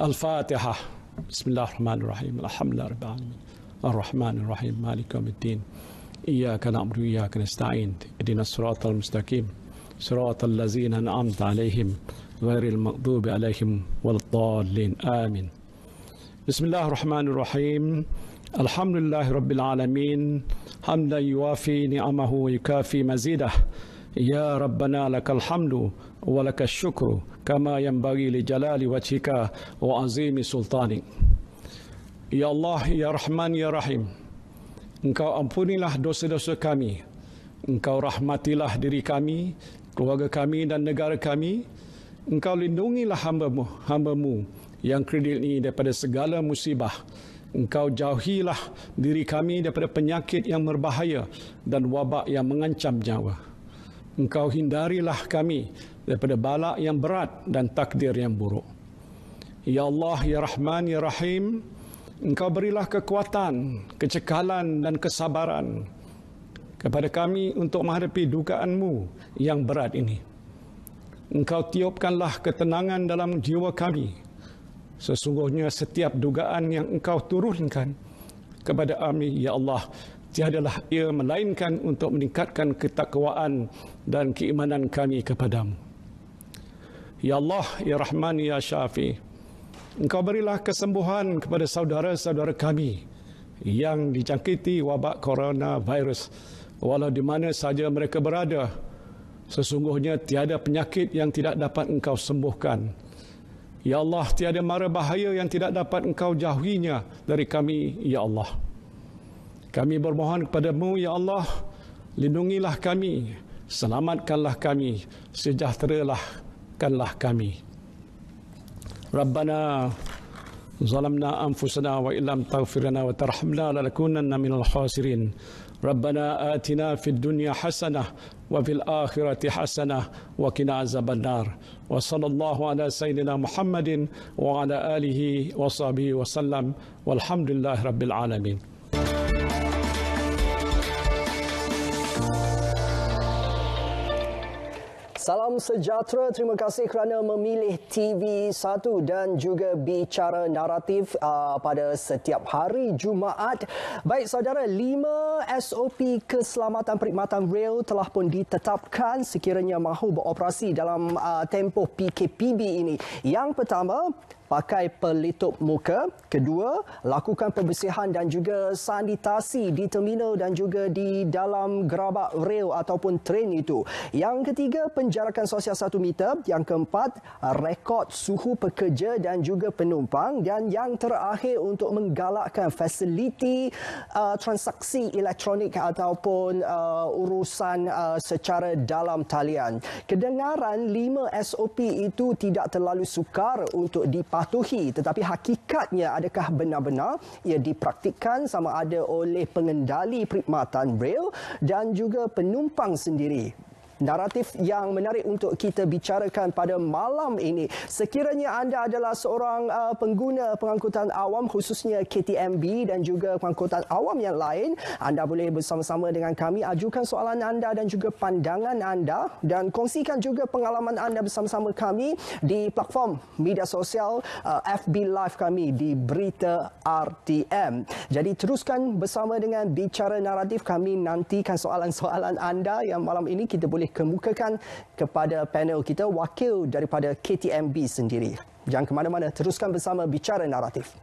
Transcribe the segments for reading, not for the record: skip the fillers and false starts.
الفاتحة. بسم الله الرحمن الرحيم. الحمد لله رب العالمين الرحمن الرحيم مالك يوم الدين إياك نعبد وإياك نستعين اهدنا الصراط المستقيم صراط الذين أنعمت عليهم غير المغضوب عليهم ولا الضالين آمين. بسم الله الرحمن الرحيم. الحمد لله رب العالمين حمدا يوافي نعمه ويكافي مزيده. يا ربنا لك الحمد ولك الشكر كما ينبغي لجلال وجهك وعظيم سلطانك. Ya Allah, Ya Rahman, Ya Rahim, Engkau ampunilah dosa-dosa kami. Engkau rahmatilah diri kami, keluarga kami dan negara kami. Engkau lindungilah hamba-Mu yang kredit ini daripada segala musibah. Engkau jauhilah diri kami daripada penyakit yang berbahaya dan wabak yang mengancam nyawa. Engkau hindarilah kami daripada bala yang berat dan takdir yang buruk. Ya Allah, Ya Rahman, Ya Rahim, Engkau berilah kekuatan, kecekalan dan kesabaran kepada kami untuk menghadapi dugaan-Mu yang berat ini. Engkau tiupkanlah ketenangan dalam jiwa kami. Sesungguhnya setiap dugaan yang Engkau turunkan kepada kami, Ya Allah, tiadalah ia melainkan untuk meningkatkan ketakwaan dan keimanan kami kepadamu. Ya Allah, Ya Rahman, Ya Syafi, Engkau berilah kesembuhan kepada saudara-saudara kami yang dijangkiti wabak coronavirus, walau di mana saja mereka berada. Sesungguhnya tiada penyakit yang tidak dapat Engkau sembuhkan. Ya Allah, tiada mara bahaya yang tidak dapat Engkau jauhinya dari kami, Ya Allah. Kami bermohon kepadamu, Ya Allah, lindungilah kami, selamatkanlah kami, sejahterakanlah kami. Rabbana zalamna anfusana wa illam taghfir lana wa tarhamna lanakunanna minal khasirin. Rabbana atina fid dunya hasanah wa fil akhirati hasanah wa qina azabannar. Wa sallallahu ala sayyidina Muhammadin wa ala alihi wa sahbihi wa sallam. Walhamdulillahi rabbil alamin. Salam sejahtera, terima kasih kerana memilih TV1 dan juga Bicara Naratif pada setiap hari Jumaat. Baik saudara, 5 SOP keselamatan perkhidmatan rel telah pun ditetapkan sekiranya mahu beroperasi dalam tempoh PKPB ini. Yang pertama, pakai pelitup muka. Kedua, lakukan pembersihan dan juga sanitasi di terminal dan juga di dalam gerabak rel ataupun tren itu. Yang ketiga, penjarakan sosial 1 meter. Yang keempat, rekod suhu pekerja dan juga penumpang. Dan yang terakhir, untuk menggalakkan fasiliti transaksi elektronik ataupun urusan secara dalam talian. Kedengaran 5 SOP itu tidak terlalu sukar untuk dipatuhi, tetapi hakikatnya adakah benar-benar ia dipraktikkan sama ada oleh pengendali perkhidmatan rel dan juga penumpang sendiri? Naratif yang menarik untuk kita bicarakan pada malam ini. Sekiranya anda adalah seorang pengguna pengangkutan awam, khususnya KTMB dan juga pengangkutan awam yang lain, anda boleh bersama-sama dengan kami ajukan soalan anda dan juga pandangan anda dan kongsikan juga pengalaman anda bersama-sama kami di platform media sosial FB Live kami di Berita RTM. Jadi teruskan bersama dengan Bicara Naratif. Kami nantikan soalan-soalan anda yang malam ini kita boleh kemukakan kepada panel kita, wakil daripada KTMB sendiri. Jangan ke mana-mana, teruskan bersama Bicara Naratif.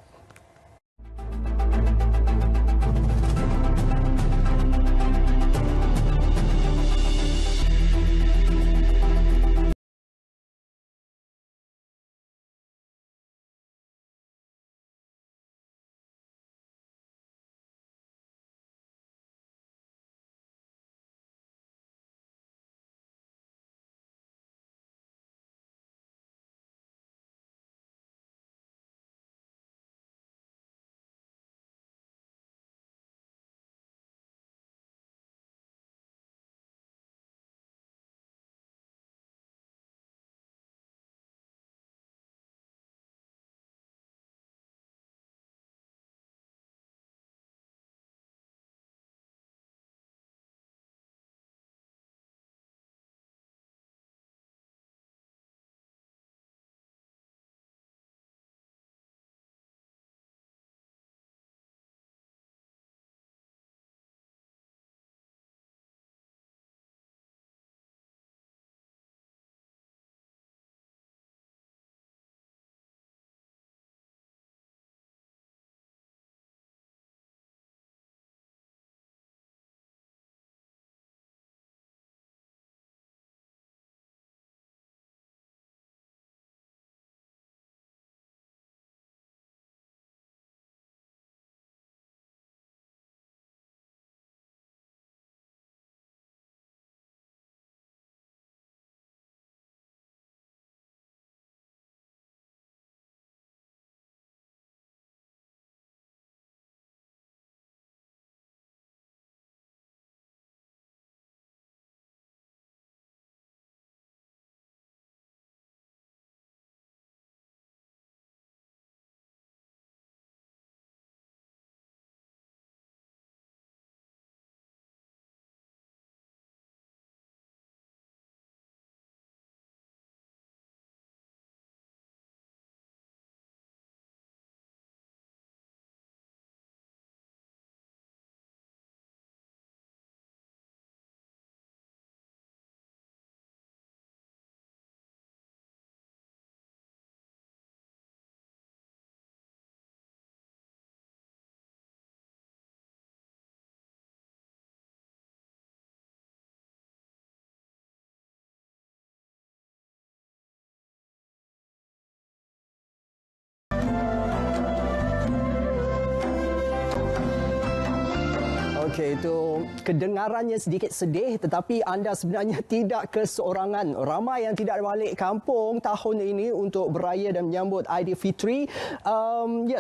Okey, itu kedengarannya sedikit sedih tetapi anda sebenarnya tidak keseorangan. Ramai yang tidak balik kampung tahun ini untuk beraya dan menyambut Aidilfitri.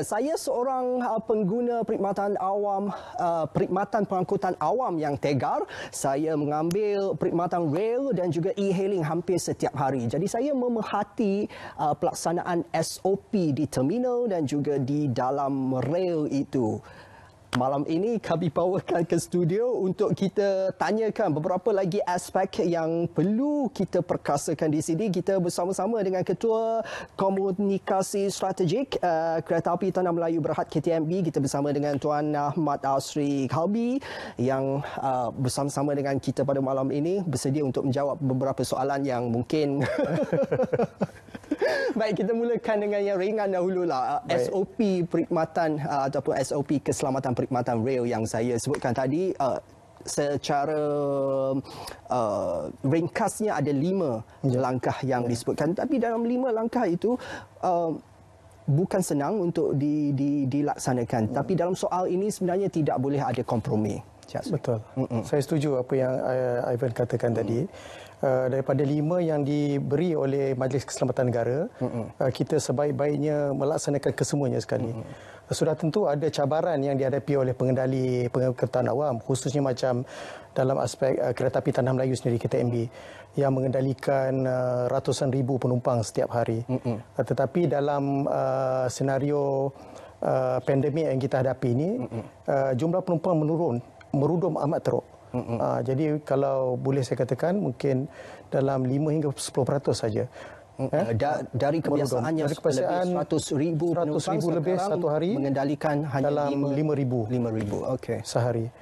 Saya seorang pengguna perkhidmatan awam, perkhidmatan pengangkutan awam yang tegar. Saya mengambil perkhidmatan rail dan juga e-hailing hampir setiap hari. Jadi saya memerhati pelaksanaan SOP di terminal dan juga di dalam rail itu. Malam ini kami bawakan ke studio untuk kita tanyakan beberapa lagi aspek yang perlu kita perkasakan di sini. Kita bersama-sama dengan Ketua Komunikasi Strategik Kereta Api Tanah Melayu Berhad KTMB. Kita bersama dengan Tuan Ahmad Asri Kalbi yang bersama-sama dengan kita pada malam ini bersedia untuk menjawab beberapa soalan yang mungkin baik, kita mulakan dengan yang ringan dahululah. SOP perkhidmatan ataupun SOP keselamatan perkhidmatan rail yang saya sebutkan tadi, secara ringkasnya ada 5 langkah yang disebutkan. Tapi dalam 5 langkah itu bukan senang untuk dilaksanakan. Tapi dalam soal ini sebenarnya tidak boleh ada kompromi. Betul. Saya setuju apa yang Ivan katakan tadi. Daripada 5 yang diberi oleh Majlis Keselamatan Negara, kita sebaik-baiknya melaksanakan kesemuanya sekali. Sudah tentu ada cabaran yang dihadapi oleh pengendali pengangkutan awam, khususnya macam dalam aspek Kereta Api Tanah Melayu sendiri, KTMB, yang mengendalikan ratusan ribu penumpang setiap hari. Tetapi dalam senario pandemik yang kita hadapi ini, jumlah penumpang merudum amat teruk. Jadi kalau boleh saya katakan mungkin dalam 5 hingga 10% saja. Dari kebiasaannya lebih 100,000 lebih satu hari, mengendalikan hanya dalam 5,000 sehari.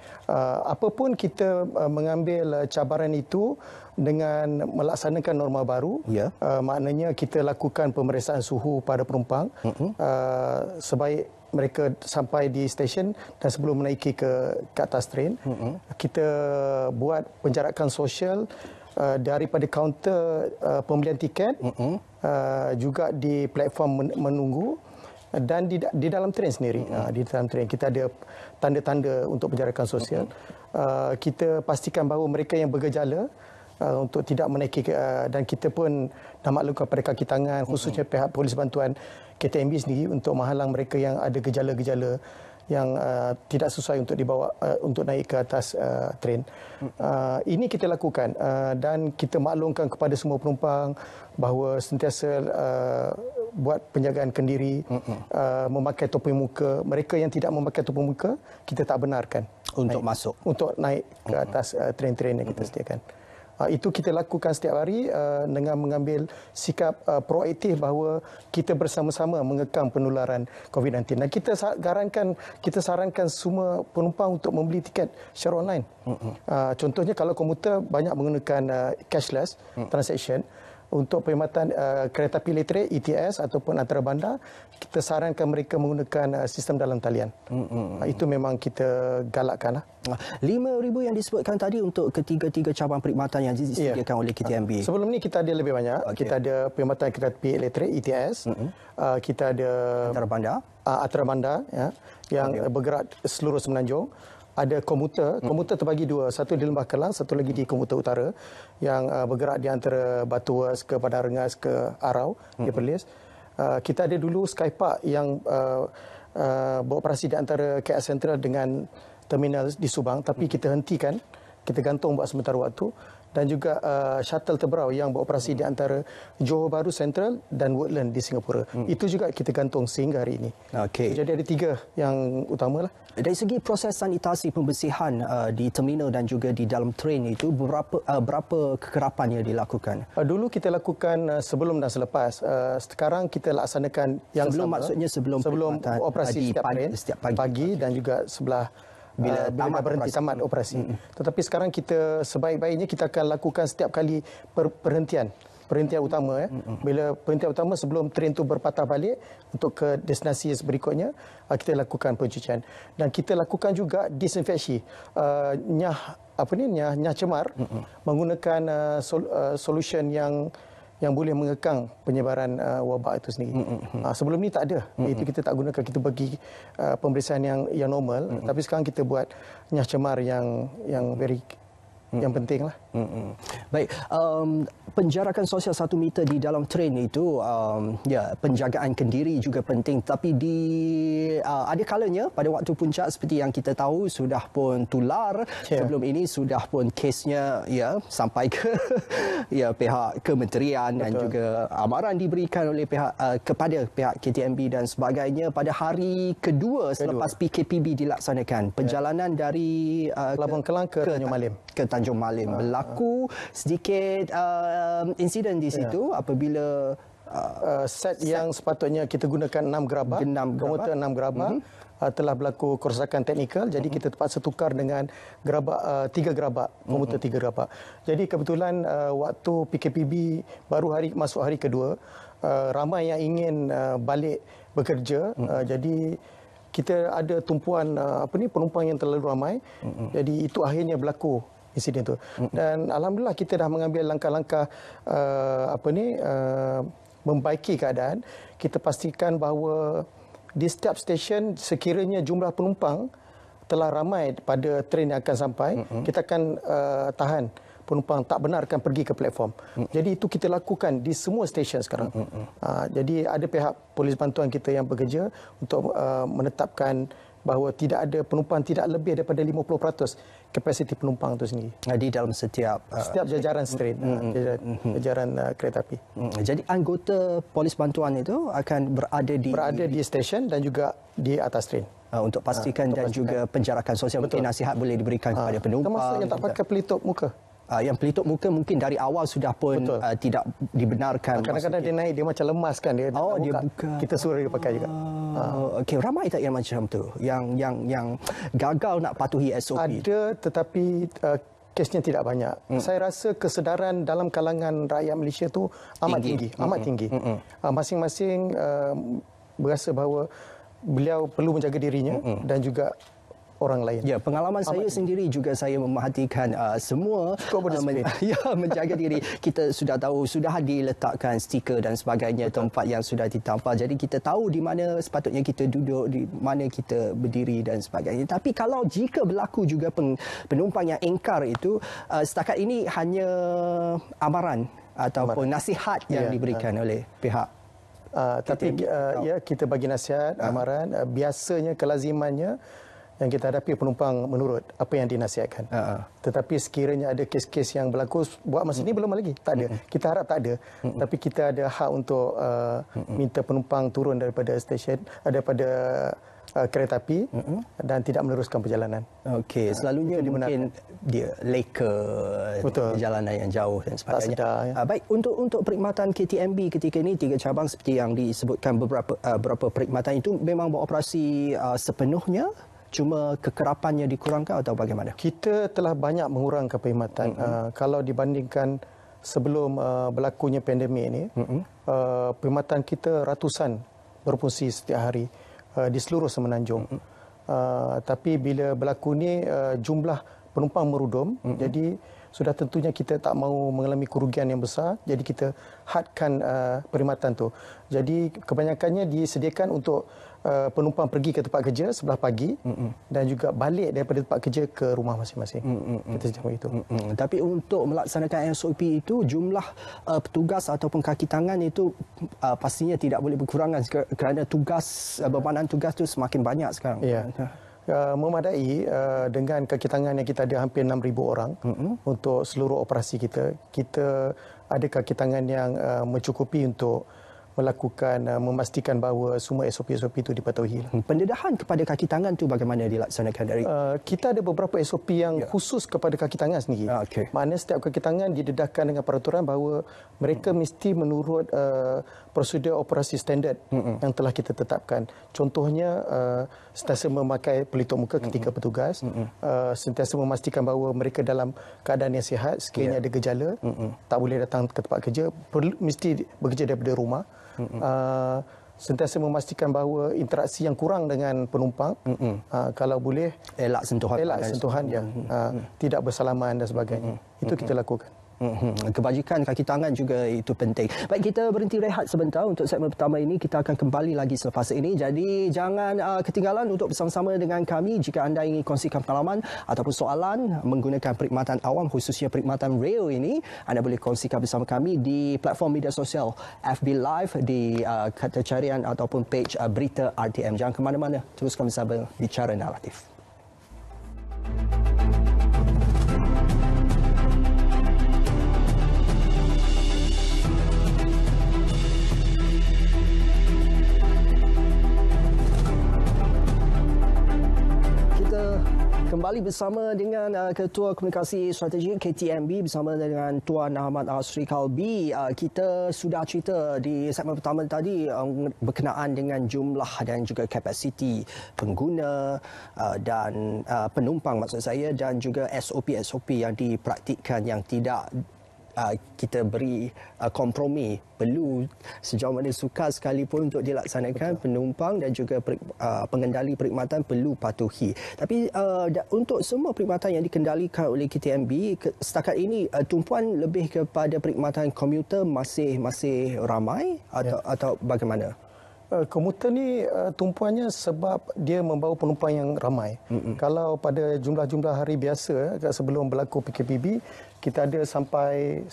Apapun kita mengambil cabaran itu dengan melaksanakan norma baru, maknanya kita lakukan pemeriksaan suhu pada penumpang sebaik mereka sampai di stesen dan sebelum menaiki ke atas train. Kita buat penjarakan sosial daripada kaunter pembelian tiket, juga di platform menunggu dan di dalam train sendiri. Di dalam train kita ada tanda-tanda untuk penjarakan sosial. Kita pastikan bahawa mereka yang bergejala untuk tidak menaiki, dan kita pun dah maklumkan pada kaki tangan, khususnya pihak Polis Bantuan KTMB sendiri untuk menghalang mereka yang ada gejala-gejala yang tidak sesuai untuk dibawa untuk naik ke atas train. Ini kita lakukan dan kita maklumkan kepada semua penumpang bahawa sentiasa buat penjagaan kendiri, memakai topi muka. Mereka yang tidak memakai topi muka, kita tak benarkan untuk naik ke atas train-train yang kita sediakan. Itu kita lakukan setiap hari dengan mengambil sikap proaktif bahawa kita bersama-sama mengekang penularan COVID-19. Dan kita sarankan semua penumpang untuk membeli tiket secara online. Contohnya kalau komuter banyak menggunakan cashless transaction. Untuk perkhidmatan kereta api elektrik, ETS ataupun antarabandar, kita sarankan mereka menggunakan sistem dalam talian. Itu memang kita galakkan. 5,000 yang disebutkan tadi untuk ketiga-tiga cabang perkhidmatan yang disediakan oleh KTMB. Sebelum ni kita ada lebih banyak. Kita ada perkhidmatan kereta api elektrik, ETS. Kita ada antarabandar yang bergerak seluruh Semenanjung. Ada komuter terbagi 2, satu di Lembah Kelang, satu lagi di komuter utara yang bergerak di antara Batu Wers ke Padang Rengas ke Arau di Perlis. Kita ada dulu Skypark yang beroperasi di antara KL Sentral dengan terminal di Subang, tapi kita hentikan, kita gantung buat sementara waktu. Dan juga shuttle terberau yang beroperasi di antara Johor Bahru Central dan Woodland di Singapura. Itu juga kita gantung sehingga hari ini. Jadi ada 3 yang utama lah. Dari segi proses sanitasi pembersihan di terminal dan juga di dalam train itu, berapa kekerapan yang dilakukan? Dulu kita lakukan sebelum dan selepas. Sekarang kita laksanakan yang sebelum operasi setiap pagi dan juga bila berhenti tamat operasi. Tetapi sekarang kita sebaik-baiknya kita akan lakukan setiap kali perhentian utama. Bila perhentian utama sebelum train tu berpatah balik untuk ke destinasi berikutnya, kita lakukan pencucian. Dan kita lakukan juga disinfeksi. Nyah cemar menggunakan solution yang yang boleh mengekang penyebaran wabak itu sendiri. Sebelum ni tak ada. Itu kita tak gunakan, kita bagi pemeriksaan yang normal, tapi sekarang kita buat nyah cemar yang very yang penting lah. Baik, penjarakan sosial 1 meter di dalam train itu, ya, penjagaan kendiri juga penting. Tapi ada kalanya pada waktu puncak seperti yang kita tahu sudah pun tular. Sebelum ini sudah pun kesnya ya sampai ke ya pihak kementerian dan juga amaran diberikan oleh kepada pihak KTMB dan sebagainya pada hari kedua selepas PKPB dilaksanakan. Perjalanan dari Pelabuhan Kelang ke Tanjung Malim. Tanjung Malim berlaku sedikit insiden di situ apabila set yang sepatutnya kita gunakan 6 gerabak, komuter 6 gerabak telah berlaku kerosakan teknikal, jadi kita terpaksa tukar dengan gerabak 3 gerabak, komuter 3 gerabak. Jadi kebetulan waktu PKPB baru masuk hari kedua, ramai yang ingin balik bekerja, jadi kita ada tumpuan penumpang yang terlalu ramai. Jadi itu akhirnya berlaku insiden itu. Dan alhamdulillah kita dah mengambil langkah-langkah membaiki keadaan. Kita pastikan bahawa di setiap stesen sekiranya jumlah penumpang telah ramai pada train yang akan sampai, kita akan tahan penumpang, tak benarkan pergi ke platform. Jadi itu kita lakukan di semua stesen sekarang. Jadi ada pihak polis bantuan kita yang bekerja untuk menetapkan bahawa tidak ada penumpang tidak lebih daripada 50% kapasiti penumpang itu sendiri. Di dalam setiap jajaran train, jajaran kereta api. Jadi anggota polis bantuan itu akan berada di stesen dan juga di atas train. Untuk pastikan dan juga penjarakan sosial. Mungkin nasihat boleh diberikan kepada penumpang. Termasuk yang tak pakai pelitup muka. Yang pelitup muka mungkin dari awal sudah pun tidak dibenarkan. Kadang-kadang dia naik, dia macam lemas kan, dia dia buka. Kita suruh dia pakai juga. Okey, ramai tak yang macam tu, yang gagal nak patuhi SOP? Ada, tetapi kesnya tidak banyak. Saya rasa kesedaran dalam kalangan rakyat Malaysia tu amat tinggi. Masing-masing berasa bahawa beliau perlu menjaga dirinya dan juga orang lain. Ya, pengalaman saya sendiri juga saya memerhatikan semua menjaga diri. Kita sudah tahu, sudah diletakkan stiker dan sebagainya, tempat yang sudah ditampal. Jadi kita tahu di mana sepatutnya kita duduk, di mana kita berdiri dan sebagainya. Tapi kalau jika berlaku juga penumpang yang engkar itu, setakat ini hanya amaran ataupun nasihat yang diberikan oleh pihak. Tapi kita bagi nasihat, amaran, biasanya kelazimannya yang kita hadapi penumpang menurut apa yang dinasihatkan. Tetapi sekiranya ada kes-kes yang berlaku, buat masa ini belum lagi, tak ada. Kita harap tak ada. Tapi kita ada hak untuk minta penumpang turun daripada stesen, daripada kereta api dan tidak meneruskan perjalanan. Okey, selalunya mungkin dia leka perjalanan yang jauh dan sebagainya. Tak sedar, Baik, untuk perkhidmatan KTMB ketika ini 3 cabang seperti yang disebutkan beberapa perkhidmatan itu memang beroperasi sepenuhnya, cuma kekerapannya dikurangkan atau bagaimana? Kita telah banyak mengurangkan perkhidmatan. Kalau dibandingkan sebelum berlakunya pandemik ini, perkhidmatan kita ratusan berfungsi setiap hari di seluruh Semenanjung. Tapi bila berlaku ni jumlah penumpang merudum, jadi sudah tentunya kita tak mahu mengalami kerugian yang besar, jadi kita hadkan perkhidmatan tu. Jadi kebanyakannya disediakan untuk penumpang pergi ke tempat kerja sebelah pagi dan juga balik daripada tempat kerja ke rumah masing-masing. Kita sediakan itu. Tapi untuk melaksanakan SOP itu, jumlah petugas ataupun kaki tangan itu pastinya tidak boleh berkurangan kerana bebanan tugas itu semakin banyak sekarang. Ya. Memadai dengan kaki tangan yang kita ada hampir 6,000 orang untuk seluruh operasi kita. Kita ada kaki tangan yang mencukupi untuk melakukan, memastikan bahawa semua SOP-SOP itu dipatuhi. Pendedahan kepada kaki tangan itu bagamana dilaksanakan dari? Kita ada beberapa SOP yang khusus kepada kaki tangan sendiri. Maknanya setiap kaki tangan didedahkan dengan peraturan bahawa mereka mesti menurut prosedur operasi standard yang telah kita tetapkan. Contohnya, sentiasa memakai pelitup muka ketika bertugas, sentiasa memastikan bahawa mereka dalam keadaan yang sihat, sekiranya ada gejala, tak boleh datang ke tempat kerja, mesti bekerja daripada rumah. Sentiasa memastikan bahawa interaksi yang kurang dengan penumpang, kalau boleh elak sentuhan yang tidak bersalaman dan sebagainya. Itu kita lakukan. Kebajikan kaki tangan juga itu penting. Baik, kita berhenti rehat sebentar untuk segmen pertama ini. Kita akan kembali lagi selepas ini. Jadi jangan ketinggalan untuk bersama-sama dengan kami. Jika anda ingin kongsikan pengalaman ataupun soalan menggunakan perkhidmatan awam, khususnya perkhidmatan rail ini, anda boleh kongsikan bersama kami di platform media sosial FB Live di kata carian ataupun page Berita RTM. Jangan ke mana-mana. Teruskan bersama Bicara Naratif. Kembali bersama dengan Ketua Komunikasi Strategi KTMB bersama dengan Tuan Ahmad Asri Kalbi. Kita sudah cerita di segmen pertama tadi berkenaan dengan jumlah dan juga kapasiti pengguna dan penumpang maksud saya, dan juga SOP-SOP yang dipraktikkan yang tidak kita beri kompromi. Perlu sejauh mana sukar sekalipun untuk dilaksanakan. Betul. Penumpang dan juga pengendali perkhidmatan perlu patuhi. Tapi untuk semua perkhidmatan yang dikendalikan oleh KTMB setakat ini, tumpuan lebih kepada perkhidmatan komuter masih ramai atau bagaimana? Komuter ni tumpuannya sebab dia membawa penumpang yang ramai. Kalau pada jumlah-jumlah hari biasa sebelum berlaku PKPB, kita ada sampai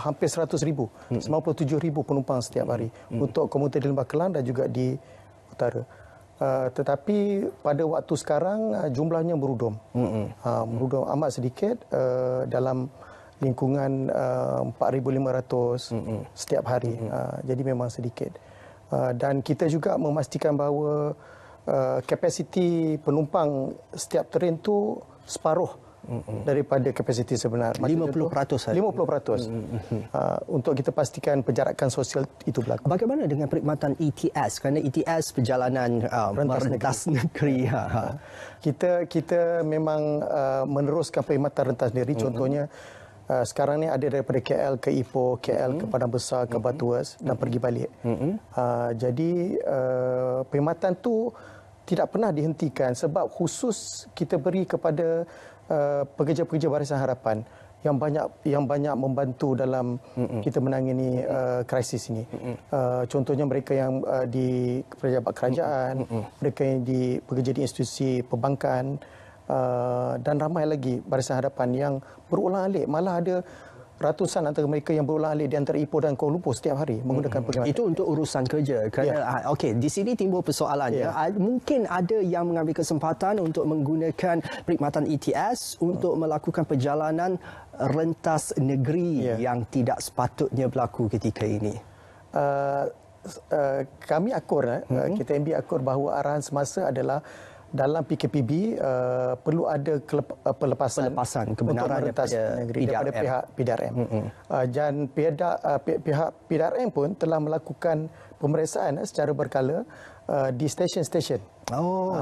hampir 100,000, 97,000 penumpang setiap hari untuk komuter di Lembah Kelang dan juga di utara. Tetapi pada waktu sekarang jumlahnya berudum. Berudum amat sedikit, dalam lingkungan 4,500 setiap hari. Jadi memang sedikit. Dan kita juga memastikan bahawa kapasiti penumpang setiap tren tu separuh daripada kapasiti sebenar. 50%. 50%. Untuk kita pastikan penjarakan sosial itu berlaku. Bagaimana dengan perkhidmatan ETS? Kerana ETS perjalanan rentas negeri. Kita memang meneruskan perkhidmatan rentas negeri. Contohnya sekarang ni ada daripada KL ke Ipoh, KL ke Padang Besar, ke Batuas dan pergi balik. Jadi perkhidmatan tu tidak pernah dihentikan sebab khusus kita beri kepada pekerja-pekerja Barisan Harapan yang banyak membantu dalam kita menangani krisis ini. Contohnya mereka yang di pejabat kerajaan, mereka yang bekerja di institusi perbankan, dan ramai lagi Barisan Harapan yang berulang-alik. Malah ada ratusan antara mereka yang berulang-alik di antara Ipoh dan Kuala Lumpur setiap hari menggunakan perkhidmatan. Itu untuk urusan kerja. Kerana okey, di sini timbul persoalannya. Mungkin ada yang mengambil kesempatan untuk menggunakan perkhidmatan ETS untuk melakukan perjalanan rentas negeri yang tidak sepatutnya berlaku ketika ini. Kami akur, KTMB akur bahawa arahan semasa adalah dalam PKPB perlu ada pelepasan kebenaran daripada pihak PDRM. Dan pihak PDRM pun telah melakukan pemeriksaan secara berkala di stesen-stesen.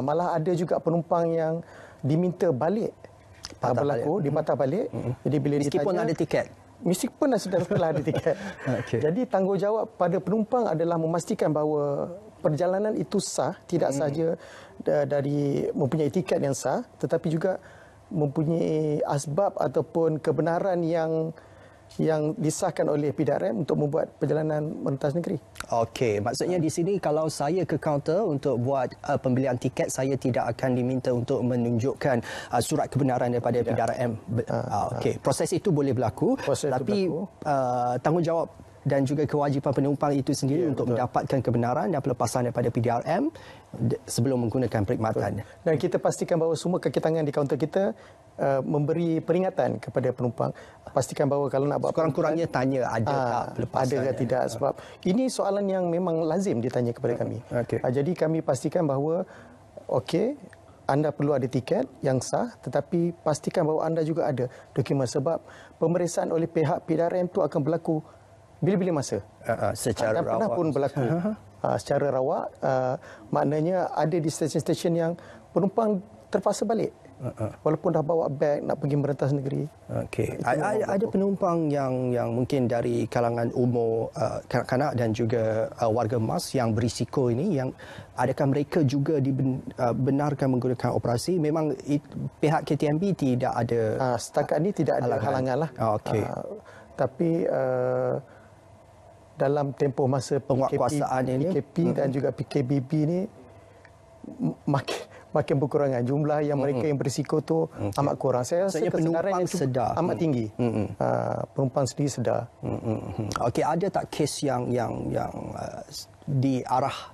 Malah ada juga penumpang yang diminta balik, dipatah balik. Jadi bila meskipun ditanya, ada tiket. Meskipun telah ada tiket. Jadi tanggungjawab pada penumpang adalah memastikan bahawa perjalanan itu sah, tidak sahaja dari mempunyai tiket yang sah, tetapi juga mempunyai asbab ataupun kebenaran yang disahkan oleh PDRM untuk membuat perjalanan rentas negeri. Okey, maksudnya di sini kalau saya ke kaunter untuk buat pembelian tiket, saya tidak akan diminta untuk menunjukkan surat kebenaran daripada PDRM. Okey, proses itu boleh berlaku, tapi tanggungjawab dan juga kewajipan penumpang itu sendiri untuk mendapatkan kebenaran dan pelepasan daripada PDRM sebelum menggunakan perkhidmatan. Dan kita pastikan bahawa semua kaki tangan di kaunter kita memberi peringatan kepada penumpang. Pastikan bahawa kalau nak buat kurang-kurangnya tanya ada tak pelepasan. Ada ke tidak, sebab ini soalan yang memang lazim ditanya kepada kami. Jadi kami pastikan bahawa anda perlu ada tiket yang sah, tetapi pastikan bahawa anda juga ada dokumen, sebab pemeriksaan oleh pihak PDRM itu akan berlaku bila-bila masa. Secara rawak. Pernah pun berlaku secara rawak. Maknanya ada di stesen-stesen yang penumpang terpaksa balik. Walaupun dah bawa beg nak pergi merentas negeri. Okey. Ada penumpang yang mungkin dari kalangan umur kanak-kanak dan juga warga emas yang berisiko ini, yang adakah mereka juga dibenarkan menggunakan operasi? Memang pihak KTMB tidak ada setakat ini tidak ada halangan lah. Okey. Tapi dalam tempoh masa PKP dan juga PKBB ni makin berkurangan jumlah yang mereka yang berisiko tu amat kurang. Saya rasa kesedaran yang sedar amat tinggi. Penumpang sendiri sedar. Okey, ada tak kes yang di arah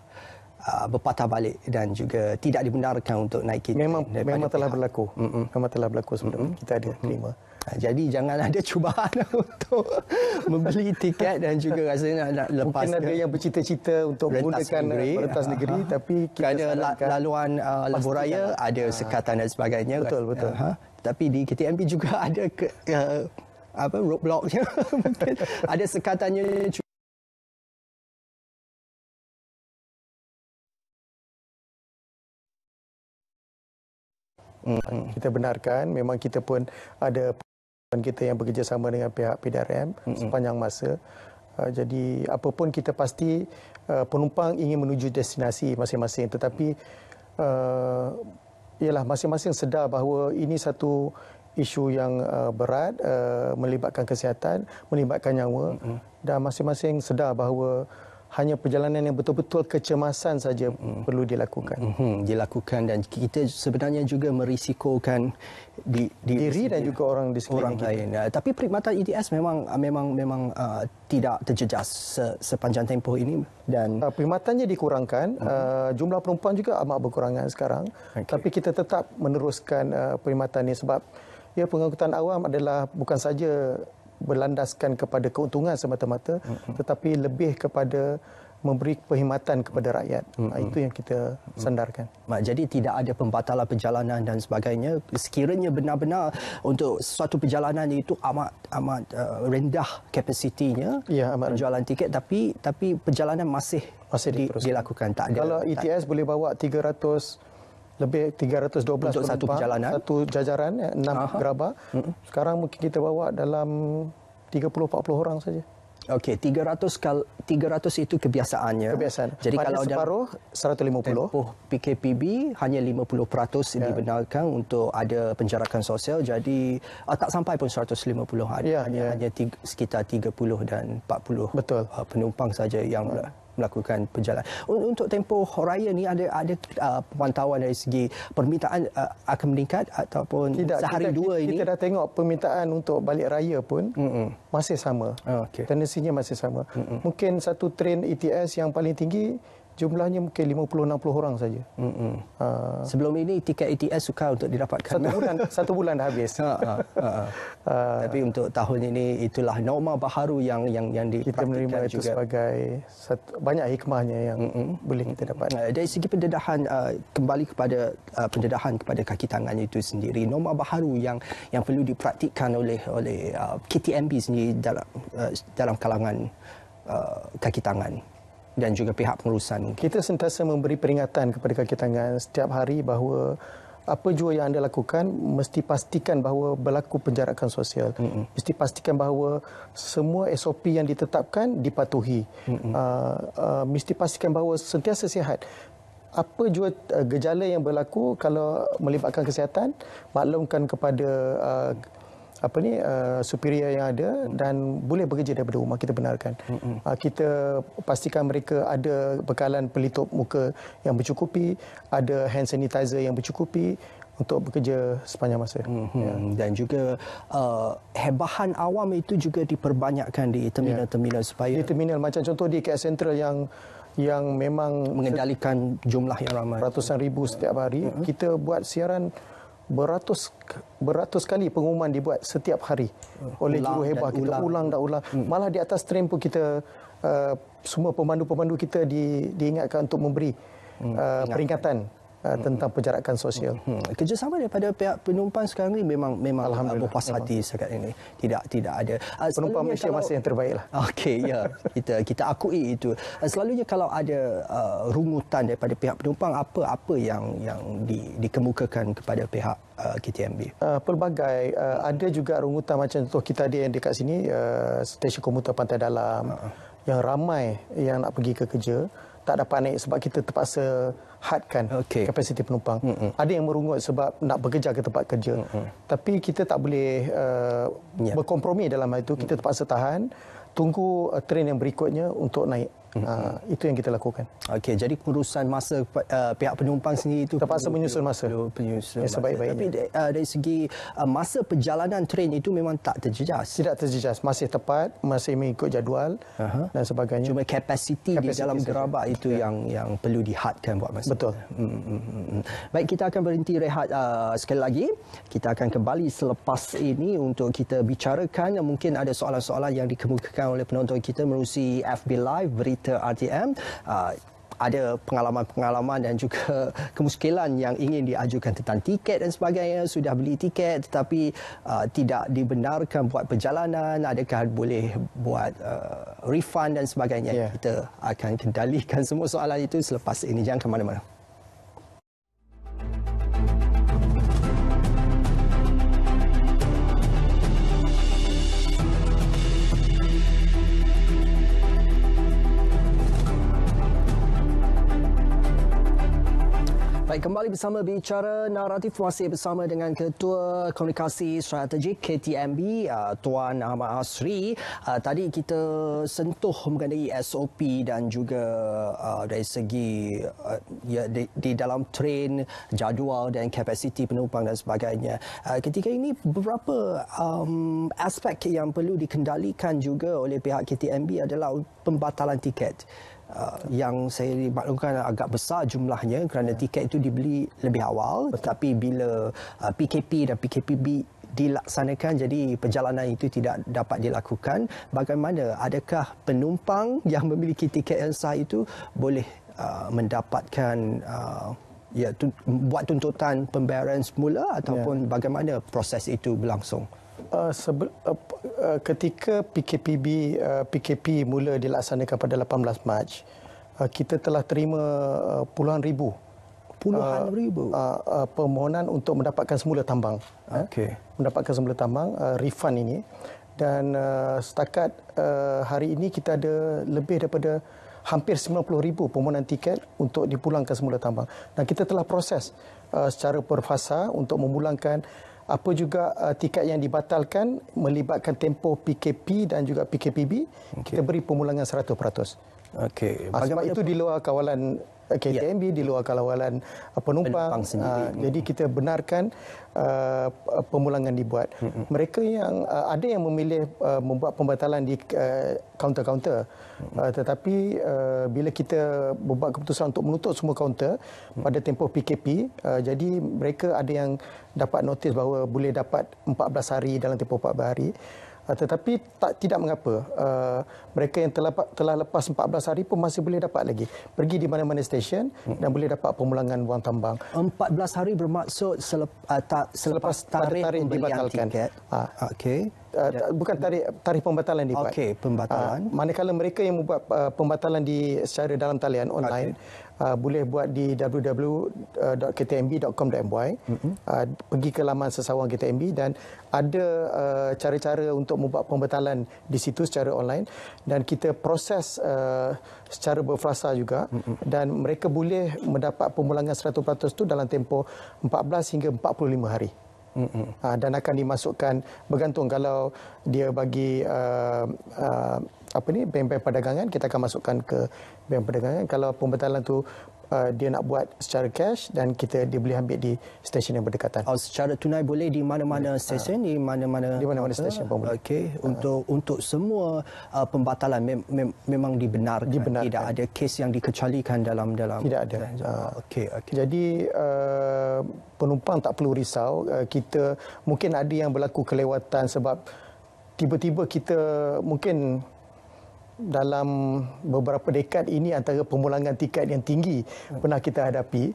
berpatah balik dan juga tidak dibenarkan untuk naik kereta? Memang telah berlaku. Memang telah berlaku sebelum kita ada terima. Jadi jangan ada cubaan untuk membeli tiket dan juga rasanya nak lepas. Mungkin ada yang bercita-cita untuk menggunakan rentas negeri, tapi kerana laluan lebuh raya ada sekatan dan sebagainya. Betul. Tapi di KTMB juga ada roadblocknya. Mungkin ada sekatannya. Kita benarkan, memang kita pun ada kita yang bekerjasama dengan pihak PDRM sepanjang masa. Jadi apapun kita pasti penumpang ingin menuju destinasi masing-masing, tetapi ialah masing-masing sedar bahawa ini satu isu yang berat, melibatkan kesihatan, melibatkan nyawa, dan masing-masing sedar bahawa hanya perjalanan yang betul-betul kecemasan saja perlu dilakukan. Dilakukan, dan kita sebenarnya juga merisikokan diri dan juga orang di sekeliling lain. Tapi perkhidmatan ETS memang tidak terjejas sepanjang tempoh ini, dan perkhidmatannya dikurangkan. Jumlah penumpang juga amat berkurangan sekarang. Tapi kita tetap meneruskan perkhidmatan ini sebab pengangkutan awam adalah bukan saja berlandaskan kepada keuntungan semata-mata, tetapi lebih kepada memberi perkhidmatan kepada rakyat. Itu yang kita sandarkan. Jadi tidak ada pembatalan perjalanan dan sebagainya. Sekiranya benar-benar untuk suatu perjalanan itu amat rendah kapasitinya, penjualan tiket, tapi perjalanan masih dilakukan. Tak ada. Kalau ETS boleh bawa 312 untuk satu perjalanan, satu jajaran 6 gerabah. Sekarang mungkin kita bawa dalam 30-40 orang saja. Okey, 300 itu kebiasaannya. Jadi kalau separuh 150. Tempoh PKPB hanya 50% dibenarkan untuk ada penjarakan sosial. Jadi tak sampai pun 150. Hanya sekitar 30 dan 40 penumpang saja yang melakukan perjalanan. Untuk tempoh raya ni ada pemantauan dari segi permintaan akan meningkat ataupun sehari dua ini? Kita dah tengok permintaan untuk balik raya pun masih sama. Tendensinya masih sama. Mungkin satu train ETS yang paling tinggi jumlahnya mungkin 50-60 orang saja. Sebelum ini tiket ETS sukar untuk didapatkan. Satu bulan dah habis. Tapi untuk tahun ini itulah norma baharu yang kita menerima itu juga sebagai banyak hikmahnya yang boleh kita dapat. Dari segi pendedahan, kembali kepada pendedahan kepada kaki tangan itu sendiri, norma baharu yang perlu dipraktikkan oleh KTMB sendiri dalam kalangan kaki tangan dan juga pihak pengurusan. Kita sentiasa memberi peringatan kepada kaki tangan setiap hari bahawa apa jua yang anda lakukan, mesti pastikan bahawa berlaku penjarakan sosial. Mesti pastikan bahawa semua SOP yang ditetapkan dipatuhi. Mesti pastikan bahawa sentiasa sihat. Apa jua gejala yang berlaku, kalau melibatkan kesihatan, maklumkan kepada superior yang ada dan boleh bekerja daripada rumah, kita benarkan. Kita pastikan mereka ada bekalan pelitup muka yang bercukupi, ada hand sanitizer yang bercukupi untuk bekerja sepanjang masa. Dan juga bahan awam itu juga diperbanyakkan di terminal-terminal supaya di terminal, macam contoh di KL Sentral yang memang mengendalikan jumlah yang ramai, ratusan ribu setiap hari. Kita buat siaran beratus kali pengumuman dibuat setiap hari oleh juru hebah. Kita ulang. Malah di atas train pun kita semua pemandu-pemandu kita diingatkan untuk memberi peringatan tentang penjarakan sosial. Kerjasama daripada pihak penumpang sekarang ni memang berpuas hati sekat ini. Tidak ada. Penumpang Malaysia masih yang terbaiklah. Okey, kita akui itu. Selalunya kalau ada rungutan daripada pihak penumpang, apa yang dikemukakan kepada pihak KTMB? Pelbagai. Ada juga rungutan macam contoh kita ada yang dekat sini, stesen komuter Pantai Dalam, yang ramai yang nak pergi ke kerja, tak dapat naik sebab kita terpaksa hadkan kapasiti penumpang. Ada yang merungut sebab nak bekerja ke tempat kerja. Tapi kita tak boleh berkompromi dalam hal itu. Kita terpaksa tahan, tunggu train yang berikutnya untuk naik. Itu yang kita lakukan. Okey, jadi pengurusan masa pihak penumpang sendiri itu terpaksa menyusun masa. Sebaik-baiknya. Tapi dari segi masa perjalanan train itu memang tak terjejas. Tidak terjejas, masih tepat, masih mengikut jadual dan sebagainya. Cuma kapasiti di dalam gerabak itu yang perlu dihadkan buat masa. Betul. Baik, kita akan berhenti rehat sekali lagi. Kita akan kembali selepas ini untuk kita bicarakan. Mungkin ada soalan-soalan yang dikemukakan oleh penonton kita melalui FB Live Berita RTM. Ada pengalaman-pengalaman dan juga kemuskilan yang ingin diajukan tentang tiket dan sebagainya. Sudah beli tiket tetapi tidak dibenarkan buat perjalanan. Adakah boleh buat refund dan sebagainya. Kita akan kendalikan semua soalan itu selepas ini. Jangan ke mana-mana. Baik, kembali bersama Bicara Naratif, masih bersama dengan Ketua Komunikasi Strategik KTMB, Tuan Ahmad Asri. Tadi kita sentuh mengenai SOP dan juga dari segi di dalam train, jadual dan kapasiti penumpang dan sebagainya. Ketika ini beberapa aspek yang perlu dikendalikan juga oleh pihak KTMB adalah pembatalan tiket. Yang saya maklumkan agak besar jumlahnya kerana tiket itu dibeli lebih awal. Tetapi bila PKP dan PKPB dilaksanakan, jadi perjalanan itu tidak dapat dilakukan. Bagaimana? Adakah penumpang yang memiliki tiket yang sah itu boleh mendapatkan buat tuntutan pembayaran semula ataupun bagaimana proses itu berlangsung? Ketika PKP mula dilaksanakan pada 18 Mac, kita telah terima puluhan ribu permohonan untuk mendapatkan semula tambang. Mendapatkan semula tambang, refund ini. Dan setakat hari ini kita ada lebih daripada hampir 90,000 permohonan tiket untuk dipulangkan semula tambang. Dan kita telah proses secara berfasa untuk memulangkan apa juga tiket yang dibatalkan melibatkan tempoh PKP dan juga PKPB, kita beri pemulangan 100%. Sebab itu di luar kawalan KTMB, di luar kawalan penumpang jadi kita benarkan pemulangan dibuat. Mereka yang ada yang memilih membuat pembatalan di kaunter-kaunter, tetapi bila kita membuat keputusan untuk menutup semua kaunter pada tempoh PKP, jadi mereka ada yang dapat notis bahawa boleh dapat 14 hari dalam tempoh 14 hari. Tetapi tidak mengapa. Mereka yang telah lepas 14 hari pun masih boleh dapat lagi. Pergi di mana-mana stesen dan boleh dapat pemulangan wang tambang. 14 hari bermaksud selepas tarikh dibatalkan. Tiket. Bukan tarikh pembatalan dibuat. Pembatalan. Manakala mereka yang membuat pembatalan secara dalam talian online, boleh buat di www.ktmb.com.my, pergi ke laman sesawang KTMB dan ada cara-cara untuk membuat pembatalan di situ secara online dan kita proses secara berfrasa juga dan mereka boleh mendapat pemulangan 100% itu dalam tempoh 14 hingga 45 hari. Dan akan dimasukkan bergantung kalau dia bagi bank-bank perdagangan, kita akan masukkan ke bank perdagangan. Kalau pembatalan tu dia nak buat secara cash dan dia boleh ambil di stesen yang berdekatan. Secara tunai boleh di mana-mana stesen, di mana-mana stesen pun boleh. Untuk semua pembatalan memang dibenarkan. Tidak ada kes yang dikecualikan dalam tidak ada. Jadi penumpang tak perlu risau. Kita mungkin ada yang berlaku kelewatan sebab tiba-tiba kita mungkin dalam beberapa dekad ini antara pemulangan tiket yang tinggi pernah kita hadapi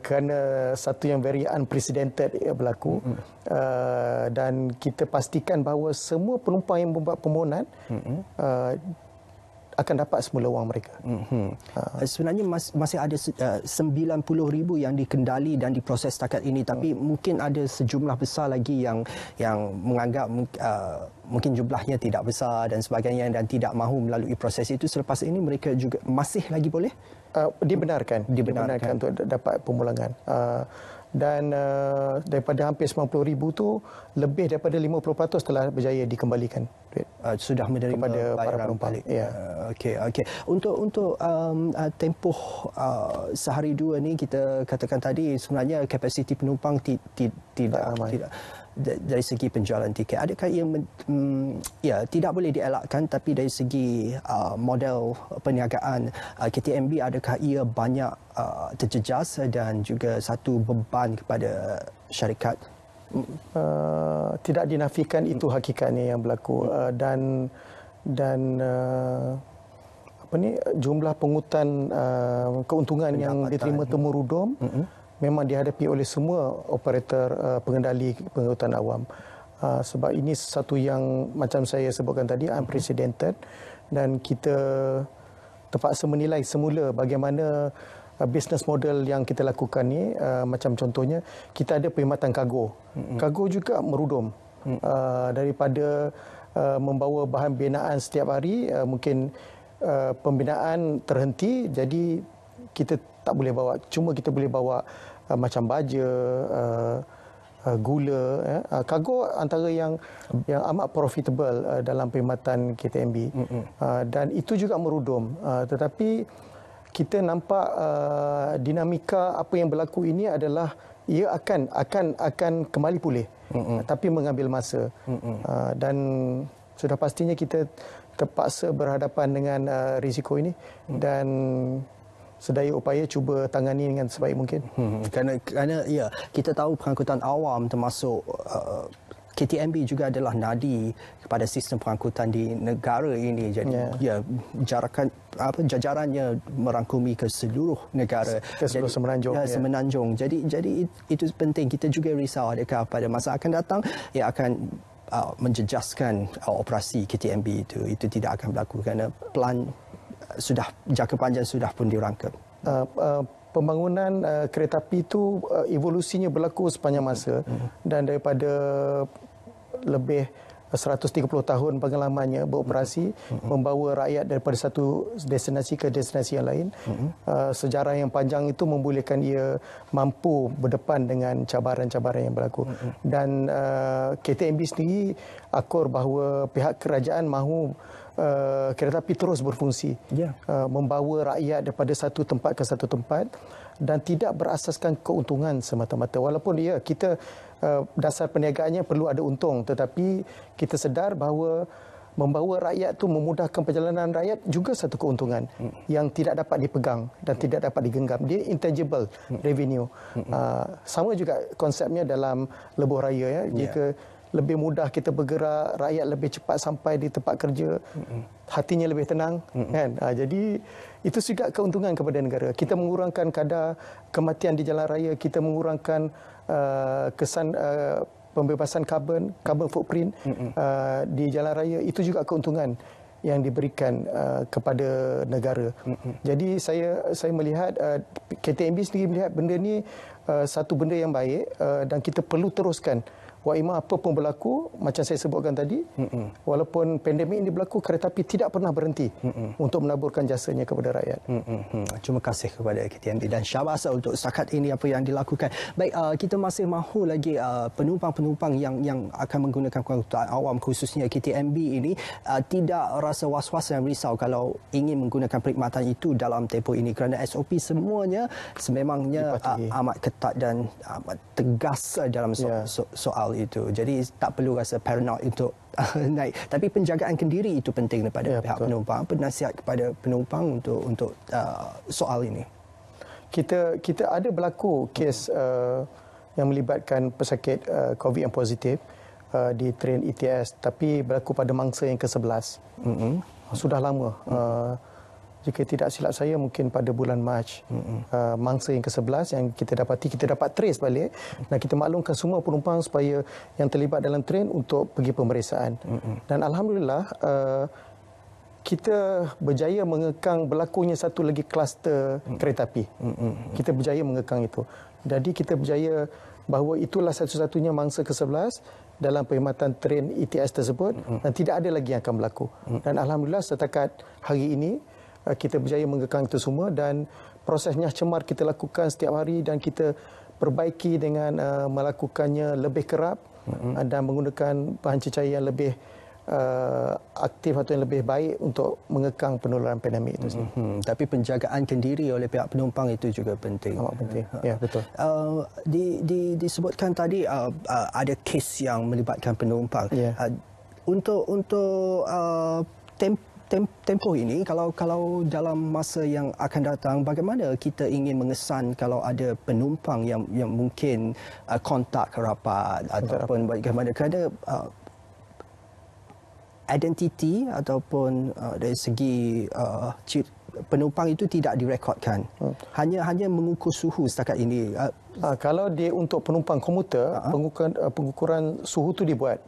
kerana satu yang very unprecedented berlaku dan kita pastikan bahawa semua penumpang yang membuat permohonan akan dapat semula wang mereka. Sebenarnya masih ada 90,000 yang dikendali dan diproses setakat ini, tapi mungkin ada sejumlah besar lagi yang menganggap mungkin jumlahnya tidak besar dan sebagainya dan tidak mahu melalui proses itu. Selepas ini mereka juga masih lagi boleh Dibenarkan untuk dapat pemulangan. Dan daripada hampir 90,000 tu, lebih daripada 50% telah berjaya dikembalikan duit. Sudah menerima kepada para penumpang. Ya. Okey. Untuk tempoh sehari dua ni, kita katakan tadi sebenarnya kapasiti penumpang tidak dari segi penjualan tiket. Adakah ia tidak boleh dielakkan, tapi dari segi model perniagaan KTMB, adakah ia banyak terjejas dan juga satu beban kepada syarikat? Tidak dinafikan itu hakikatnya yang berlaku. Dan jumlah pungutan keuntungan yang diterima temurudum memang dihadapi oleh semua operator pengendali pengangkutan awam. Sebab ini sesuatu yang macam saya sebutkan tadi, unprecedented, dan kita terpaksa menilai semula bagaimana business model yang kita lakukan ni. Macam contohnya, kita ada perkhidmatan kargo. Kargo juga merudum. Daripada membawa bahan binaan setiap hari, mungkin pembinaan terhenti, jadi kita tak boleh bawa. Cuma kita boleh bawa macam baja, gula. Kargo antara yang amat profitable dalam perkhidmatan KTMB. Dan itu juga merudum. Tetapi kita nampak dinamika apa yang berlaku ini adalah ia akan kembali pulih. Tapi mengambil masa. Dan sudah pastinya kita terpaksa berhadapan dengan risiko ini, dan sedaya upaya cuba tangani dengan sebaik mungkin. Kerana ya, kita tahu pengangkutan awam termasuk KTMB juga adalah nadi kepada sistem pengangkutan di negara ini. Jadi jajarannya merangkumi ke seluruh negara, ke seluruh semenanjung. Semenanjung. Jadi itu penting. Kita juga risau adakah pada masa akan datang ia akan menjejaskan operasi KTMB itu tidak akan berlaku, kerana plan sudah jangka panjang sudah pun dirangka. Pembangunan kereta api itu evolusinya berlaku sepanjang masa, dan daripada lebih 130 tahun pengalamannya beroperasi, membawa rakyat daripada satu destinasi ke destinasi yang lain. Sejarah yang panjang itu membolehkan ia mampu berdepan dengan cabaran-cabaran yang berlaku. Dan KTMB sendiri akur bahawa pihak kerajaan mahu kereta api terus berfungsi, membawa rakyat daripada satu tempat ke satu tempat, dan tidak berasaskan keuntungan semata-mata. Walaupun kita dasar perniagaannya perlu ada untung, tetapi kita sedar bahawa membawa rakyat tu memudahkan perjalanan rakyat juga satu keuntungan yang tidak dapat dipegang dan tidak dapat digenggam. Dia intangible revenue. Sama juga konsepnya dalam lebuh raya. Jika lebih mudah kita bergerak, rakyat lebih cepat sampai di tempat kerja, hatinya lebih tenang, kan? Jadi itu juga keuntungan kepada negara. Kita mengurangkan kadar kematian di jalan raya, kita mengurangkan kesan pembebasan carbon footprint di jalan raya. Itu juga keuntungan yang diberikan kepada negara. Jadi saya melihat KTMB sendiri melihat benda ni satu benda yang baik, dan kita perlu teruskan. Waimah apa pun berlaku, macam saya sebutkan tadi, walaupun pandemik ini berlaku, kereta api tidak pernah berhenti untuk menaburkan jasanya kepada rakyat. Terima kasih kepada KTMB dan syabas untuk setakat ini apa yang dilakukan. Baik, kita masih mahu lagi penumpang-penumpang yang akan menggunakan pengangkutan awam, khususnya KTMB ini, tidak rasa was-was dan risau kalau ingin menggunakan perkhidmatan itu dalam tempoh ini, kerana SOP semuanya sememangnya amat ketat dan amat tegas dalam soal itu. Jadi tak perlu rasa paranoid untuk naik. Tapi penjagaan kendiri itu penting daripada pihak penumpang. Apa nasihat kepada penumpang untuk soal ini? Kita ada berlaku kes yang melibatkan pesakit COVID yang positif di train ETS, tapi berlaku pada mangsa yang ke-11. Sudah lama. Jika tidak silap saya, mungkin pada bulan Mac, mangsa yang ke-11 yang kita dapati, kita dapat trace balik, dan kita maklumkan semua penumpang supaya yang terlibat dalam train untuk pergi pemeriksaan. Dan alhamdulillah, kita berjaya mengekang berlakunya satu lagi kluster kereta api. Kita berjaya mengekang itu. Jadi kita berjaya bahawa itulah satu-satunya mangsa ke-11 dalam perkhidmatan train ETS tersebut dan tidak ada lagi yang akan berlaku. Dan alhamdulillah setakat hari ini kita berjaya mengekang itu semua dan prosesnya cemar kita lakukan setiap hari dan kita perbaiki dengan melakukannya lebih kerap dan menggunakan bahan cecair yang lebih aktif atau yang lebih baik untuk mengekang penularan pandemik itu sendiri. Tapi penjagaan kendiri oleh pihak penumpang itu juga penting. Amat penting. Ya, betul. Disebutkan tadi ada kes yang melibatkan penumpang. Ya. Untuk tempoh ini, kalau dalam masa yang akan datang, bagaimana kita ingin mengesan kalau ada penumpang yang mungkin kontak rapat ataupun bagaimana, kerana identiti ataupun dari segi penumpang itu tidak direkodkan. Hanya mengukur suhu setakat ini. Kalau dia untuk penumpang komuter, pengukuran suhu itu dibuat.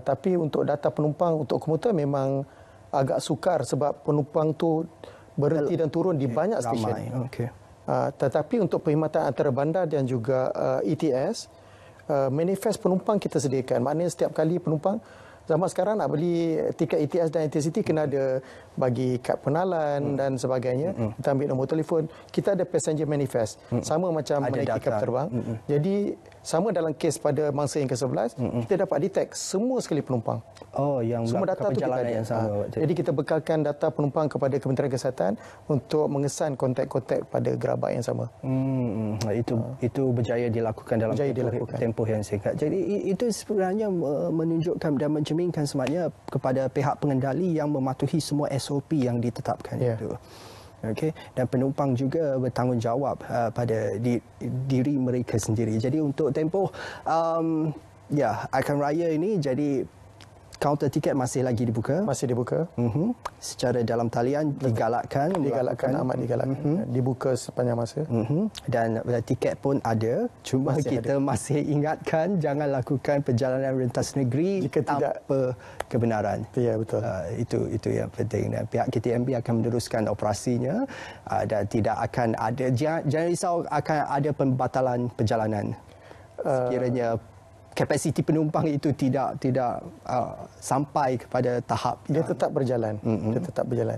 Tapi untuk data penumpang untuk komuter memang agak sukar sebab penumpang tu berhenti dan turun di banyak stesen. Tetapi untuk perkhidmatan antarabandar dan juga ETS, manifest penumpang kita sediakan. Maknanya setiap kali penumpang zaman sekarang nak beli tiket ETS dan Intercity kena ada bagi kad pengenalan dan sebagainya. Kita ambil nombor telefon. Kita ada passenger manifest. Sama macam menaiki kapal terbang. Jadi sama dalam kes pada mangsa yang ke-11, kita dapat detect semua sekali penumpang. Oh, yang semua data tu kita ada. Yang sama. Jadi kita bekalkan data penumpang kepada Kementerian Kesihatan untuk mengesan kontak-kontak pada gerabak yang sama. Itu berjaya dilakukan dalam tempoh yang singkat. Jadi itu sebenarnya menunjukkan dan mencerminkan sebenarnya kepada pihak pengendali yang mematuhi semua SOP yang ditetapkan itu. Okey, dan penumpang juga bertanggungjawab pada diri mereka sendiri. Jadi untuk tempoh akan raya ini, jadi kaunter tiket masih lagi dibuka. Masih dibuka. Secara dalam talian digalakkan, amat digalakkan. Dibuka sepanjang masa. Dan tiket pun ada. Cuma kita masih ingatkan jangan lakukan perjalanan rentas negeri jika tanpa kebenaran. Ya, betul. Itu yang penting. Dan pihak KTMB akan meneruskan operasinya dan tidak akan ada, jangan risau akan ada pembatalan perjalanan. Sekiranya kapasiti penumpang itu tidak sampai kepada tahap dia tetap berjalan. Dia tetap berjalan.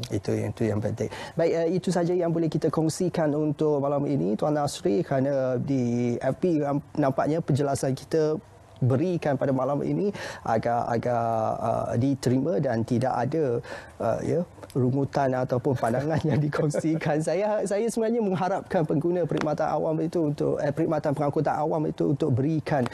Itu yang penting. Baik, itu saja yang boleh kita kongsikan untuk malam ini, Tuan Nasri, kerana di FB nampaknya penjelasan kita berikan pada malam ini agak diterima dan tidak ada rungutan ataupun pandangan yang dikongsikan. Saya sebenarnya mengharapkan pengguna perkhidmatan awam itu untuk perkhidmatan pengangkutan awam itu untuk berikan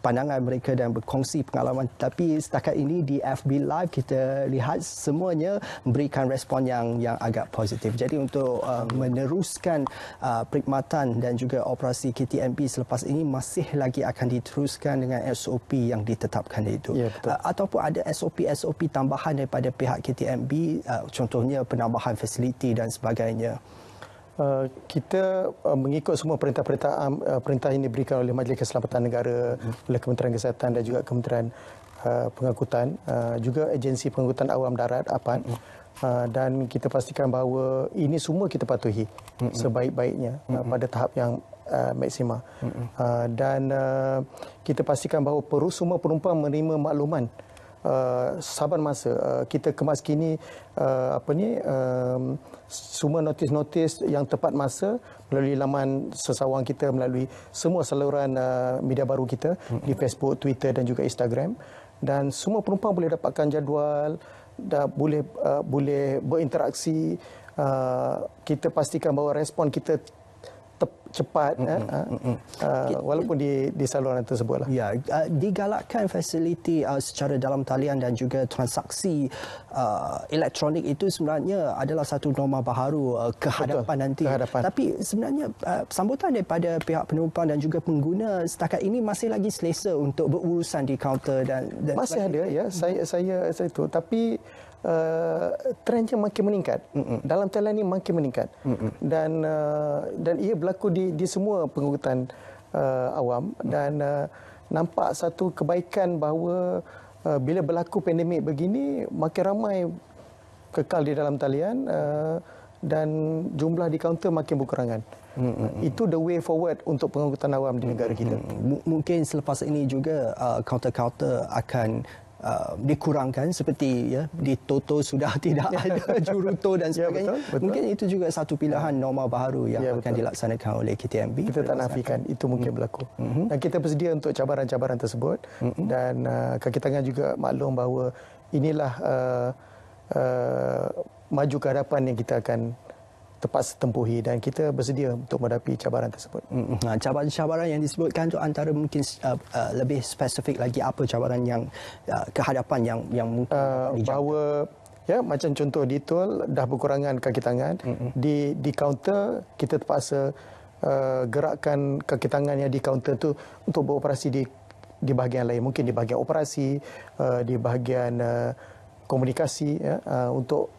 pandangan mereka dan berkongsi pengalaman. Tapi setakat ini di FB Live kita lihat semuanya memberikan respon yang agak positif. Jadi untuk meneruskan perkhidmatan dan juga operasi KTMB selepas ini masih lagi akan diteruskan dengan SOP yang ditetapkan itu. Ya, betul. Ataupun ada SOP tambahan daripada pihak KTMB, contohnya penambahan fasiliti dan sebagainya. Kita mengikut semua perintah ini diberikan oleh Majlis Keselamatan Negara, oleh Kementerian Kesihatan dan juga Kementerian Pengangkutan, juga Agensi Pengangkutan Awam Darat APAD. Dan kita pastikan bahawa ini semua kita patuhi sebaik-baiknya pada tahap yang maksima. Dan kita pastikan bahawa semua penumpang menerima makluman saban masa. Kita kemas kini semua notis-notis yang tepat masa melalui laman sesawang kita, melalui semua saluran media baru kita di Facebook, Twitter dan juga Instagram. Dan semua penumpang boleh dapatkan jadual dan boleh berinteraksi. Kita pastikan bahawa respon kita cepat walaupun di saluran tersebutlah. Ya, digalakkan fasiliti secara dalam talian dan juga transaksi elektronik itu sebenarnya adalah satu norma baharu kehadapan nanti. Tapi sebenarnya sambutan daripada pihak penumpang dan juga pengguna setakat ini masih lagi selesa untuk berurusan di kaunter dan masih ada ya. Saya itu, tapi trendnya makin meningkat. Dalam talian ini makin meningkat. Dan ia berlaku di semua pengangkutan awam dan nampak satu kebaikan bahawa bila berlaku pandemik begini, makin ramai kekal di dalam talian dan jumlah di kaunter makin berkurangan. Itu the way forward untuk pengangkutan awam di negara kita. Mungkin selepas ini juga kaunter-kaunter akan dikurangkan seperti di Toto sudah tidak ada juruto dan sebagainya. Betul. Mungkin itu juga satu pilihan norma baharu yang akan dilaksanakan oleh KTMB. Kita tak nafikan itu mungkin berlaku. Dan kita bersedia untuk cabaran-cabaran tersebut. Dan kaki tangan juga maklum bahawa inilah maju ke hadapan yang kita akan terpaksa tempuhi dan kita bersedia untuk menghadapi cabaran tersebut. Cabaran-cabaran yang disebutkan itu antara mungkin lebih spesifik lagi apa cabaran yang kehadapan yang mungkin bahawa macam contoh di tol dah berkurangan kaki tangan, di kaunter kita terpaksa gerakkan kaki tangan yang di kaunter tu untuk beroperasi di bahagian lain, mungkin di bahagian operasi, di bahagian komunikasi untuk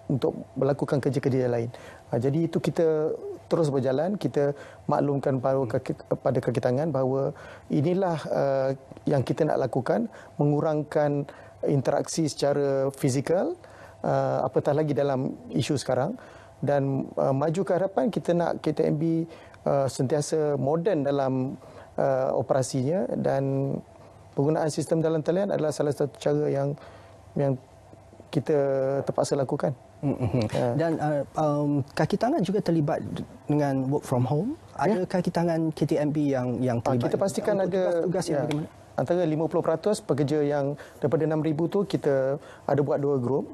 melakukan kerja-kerja lain. Jadi itu kita terus berjalan, kita maklumkan pada kaki tangan bahawa inilah yang kita nak lakukan, mengurangkan interaksi secara fizikal, apatah lagi dalam isu sekarang, dan maju ke hadapan kita nak KTMB sentiasa moden dalam operasinya, dan penggunaan sistem dalam talian adalah salah satu cara yang kita terpaksa lakukan. Dan kaki tangan juga terlibat dengan work from home. Ada kaki tangan KTMB yang terlibat? Kita pastikan ada tugas yang bagaimana? Antara 50% pekerja yang daripada 6,000 tu kita ada buat 2 grup.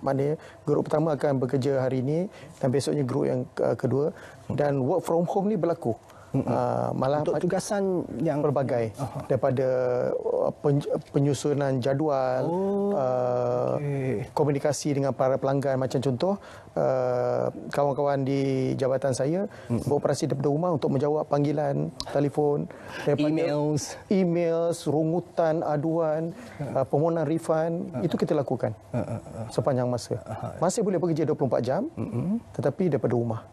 Maknanya grup pertama akan bekerja hari ini dan besoknya grup yang kedua. Dan work from home ni berlaku. Malah untuk tugasan yang pelbagai, daripada penyusunan jadual, komunikasi dengan para pelanggan. Macam contoh, kawan-kawan di jabatan saya beroperasi daripada rumah untuk menjawab panggilan telefon, emails, rungutan, aduan, permohonan refund. Itu kita lakukan sepanjang masa. Masih boleh bekerja 24 jam, tetapi daripada rumah.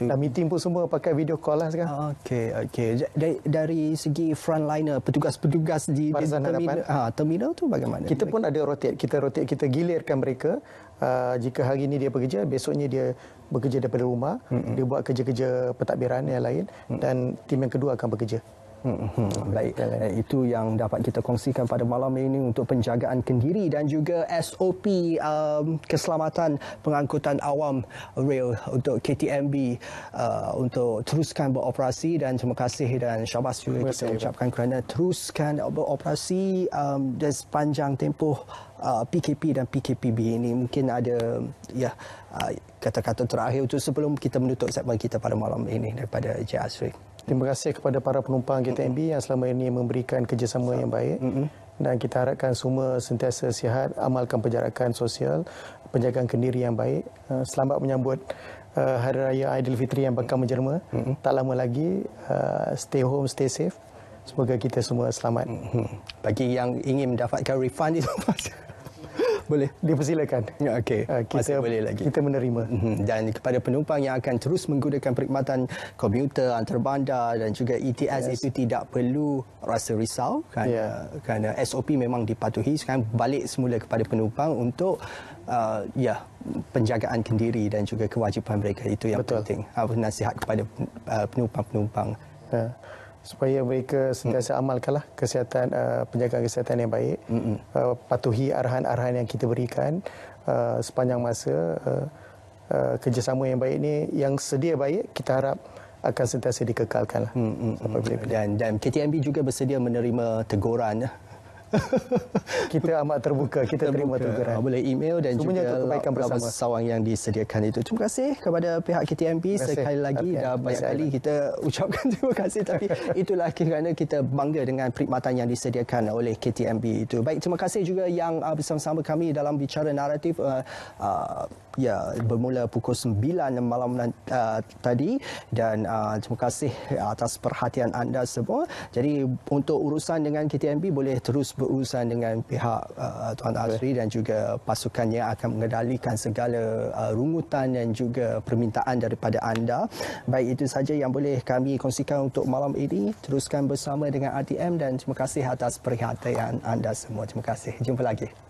Dan meeting pun semua pakai video call lah sekarang. Okey. Dari segi frontliner, petugas-petugas di terminal tu bagaimana? Kita pun ada rotate. Kita gilirkan mereka. Jika hari ini dia bekerja, besoknya dia bekerja daripada rumah. Dia buat kerja-kerja pentadbiran yang lain dan tim yang kedua akan bekerja. Baik, itu yang dapat kita kongsikan pada malam ini untuk penjagaan kendiri dan juga SOP keselamatan pengangkutan awam rail untuk KTMB untuk teruskan beroperasi, dan terima kasih dan syabas juga kita ucapkan kerana teruskan beroperasi dan sepanjang tempoh PKP dan PKPB ini. Mungkin ada kata-kata terakhir untuk sebelum kita menutup segmen kita pada malam ini daripada Encik Asri. Terima kasih kepada para penumpang KTMB yang selama ini memberikan kerjasama yang baik, dan kita harapkan semua sentiasa sihat, amalkan penjarakan sosial, penjagaan kendiri yang baik. Selamat menyambut Hari Raya Aidilfitri yang bakal menjelma. Tak lama lagi, stay home, stay safe. Semoga kita semua selamat. Bagi yang ingin mendapatkan refund itu boleh dipersilakan. Okey. Kita boleh lagi. Kita menerima. Dan kepada penumpang yang akan terus menggunakan perkhidmatan komuter antarabandar dan juga ETS, itu tidak perlu rasa risau kerana SOP memang dipatuhi. Sekarang balik semula kepada penumpang untuk penjagaan kendiri dan juga kewajipan mereka. Itu yang penting. Nasihat kepada penumpang-penumpang. Supaya mereka sentiasa amalkanlah kesihatan, penjagaan kesihatan yang baik, patuhi arahan-arahan yang kita berikan sepanjang masa. Kerjasama yang baik ni, yang sedia baik, kita harap akan sentiasa dikekalkan. Dan KTMB juga bersedia menerima teguran. Kita amat terbuka, kita terima teguran. Boleh email dan semuanya juga lapas sawang yang disediakan itu. Terima kasih kepada pihak KTMB sekali lagi. Dah banyak kali kita ucapkan terima kasih, tapi itulah kerana kita bangga dengan perkhidmatan yang disediakan oleh KTMB itu. Baik, terima kasih juga yang bersama-sama kami dalam Bicara Naratif bermula pukul 9 malam tadi, dan terima kasih atas perhatian anda semua. Jadi untuk urusan dengan KTMB boleh terus berurusan dengan pihak Tuan Azri dan juga pasukannya akan mengendalikan segala rungutan dan juga permintaan daripada anda. Baik, itu saja yang boleh kami kongsikan untuk malam ini. Teruskan bersama dengan RTM dan terima kasih atas perhatian anda semua. Terima kasih. Jumpa lagi.